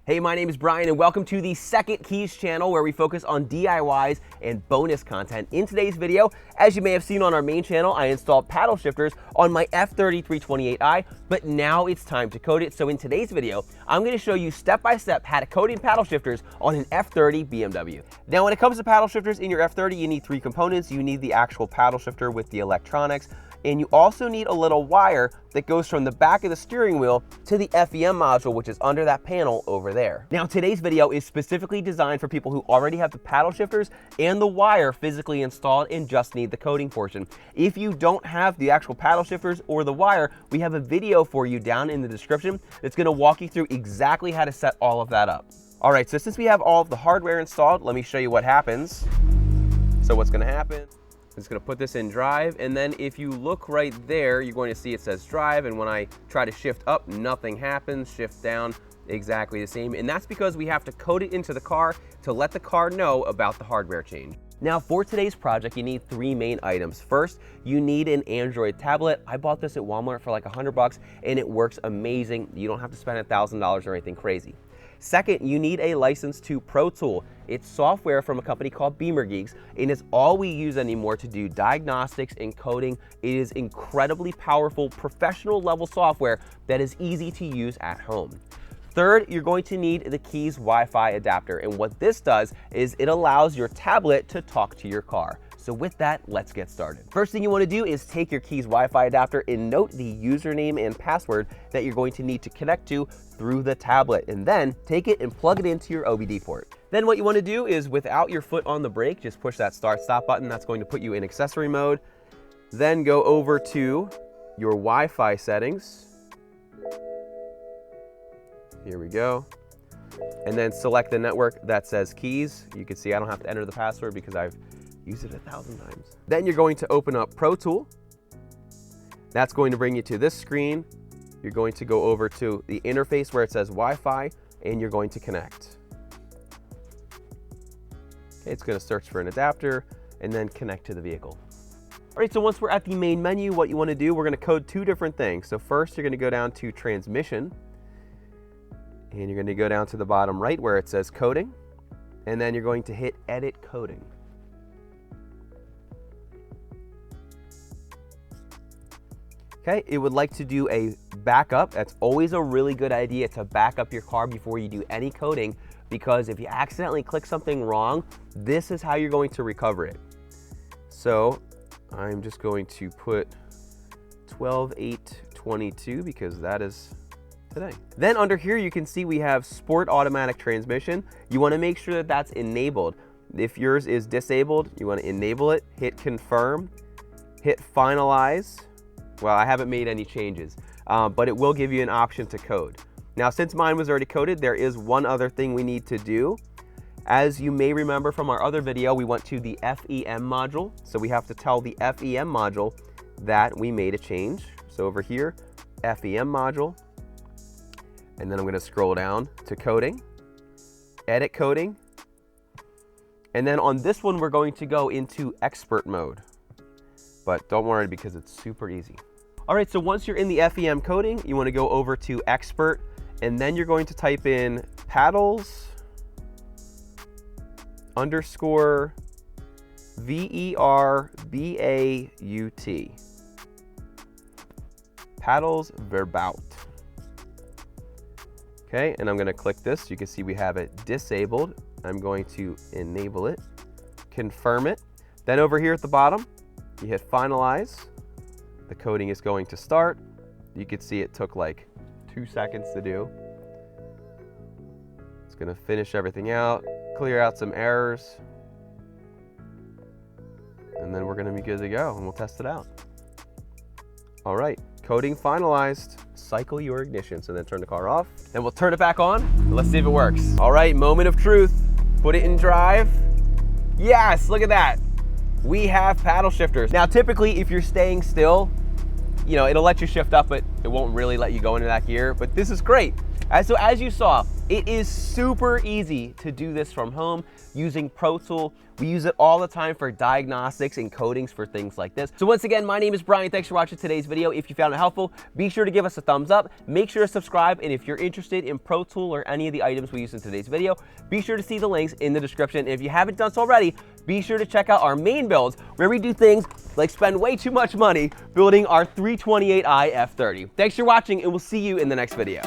Hey, my name is Brian and welcome to the Second Keys channel where we focus on DIYs and bonus content. In today's video, as you may have seen on our main channel, I installed paddle shifters on my F30 328i, but now it's time to code it. So in today's video, I'm going to show you step-by-step how to code in paddle shifters on an F30 BMW. Now, when it comes to paddle shifters in your F30, you need three components. You need the actual paddle shifter with the electronics, and you also need a little wire that goes from the back of the steering wheel to the FEM module, which is under that panel over there. Now, today's video is specifically designed for people who already have the paddle shifters and the wire physically installed and just need the coding portion. If you don't have the actual paddle shifters or the wire, we have a video for you down in the description that's gonna walk you through exactly how to set all of that up. All right, so since we have all of the hardware installed, let me show you what happens. So what's gonna happen? I'm just gonna put this in drive, and then if you look right there, you're going to see it says drive, and when I try to shift up, nothing happens. Shift down, exactly the same, and that's because we have to code it into the car to let the car know about the hardware change. Now, for today's project, you need three main items. First, you need an Android tablet. I bought this at Walmart for like $100, and it works amazing. You don't have to spend $1,000 or anything crazy. Second, you need a license to ProTool. It's software from a company called Beamer Geeks, and it's all we use anymore to do diagnostics and coding. It is incredibly powerful, professional level software that is easy to use at home. Third, you're going to need the Keys Wi-Fi adapter, and what this does is it allows your tablet to talk to your car. So with that, let's get started. First thing you want to do is take your Keys Wi-Fi adapter and note the username and password that you're going to need to connect to through the tablet, and then take it and plug it into your OBD port. Then what you want to do is, without your foot on the brake, just push that start-stop button. That's going to put you in accessory mode. Then go over to your Wi-Fi settings. Here we go. And then select the network that says Keys. You can see I don't have to enter the password because I've used it 1,000 times. Then you're going to open up ProTool. That's going to bring you to this screen. You're going to go over to the interface where it says Wi-Fi, and you're going to connect. Okay, it's going to search for an adapter and then connect to the vehicle. All right, so once we're at the main menu, what you want to do, we're going to code two different things. So first, you're going to go down to transmission, and you're going to go down to the bottom right where it says coding, and then you're going to hit edit coding. Okay, it would like to do a backup. That's always a really good idea to back up your car before you do any coding, because if you accidentally click something wrong, this is how you're going to recover it. So I'm just going to put 12/8/22 because that is today. Then under here, you can see we have Sport Automatic Transmission. You want to make sure that that's enabled. If yours is disabled, you want to enable it, hit confirm, hit finalize. Well, I haven't made any changes, but it will give you an option to code. Now, since mine was already coded, there is one other thing we need to do. As you may remember from our other video, we went to the FEM module. So we have to tell the FEM module that we made a change. So over here, FEM module, and then I'm gonna scroll down to coding, edit coding, and then on this one, we're going to go into expert mode. But don't worry because it's super easy. All right, so once you're in the FEM coding, you want to go over to expert, and then you're going to type in paddles _ VERBAUT. Paddles verbaut. Okay, and I'm going to click this. You can see we have it disabled. I'm going to enable it, confirm it. Then over here at the bottom, you hit finalize. The coding is going to start. You can see it took like 2 seconds to do. It's going to finish everything out, clear out some errors, and then we're going to be good to go, and we'll test it out. All right, coding finalized. Cycle your ignition, so then turn the car off, and we'll turn it back on, and let's see if it works. All right, moment of truth. Put it in drive. Yes, look at that. We have paddle shifters. Now, typically, if you're staying still, it'll let you shift up, but it won't really let you go into that gear. But this is great. So as you saw, It is super easy to do this from home using ProTool. We use it all the time for diagnostics and codings for things like this. So once again, my name is Brian. Thanks for watching today's video. If you found it helpful, be sure to give us a thumbs up. Make sure to subscribe. And if you're interested in ProTool or any of the items we use in today's video, be sure to see the links in the description. And if you haven't done so already, be sure to check out our main builds where we do things like spend way too much money building our 328i F30. Thanks for watching, and we'll see you in the next video.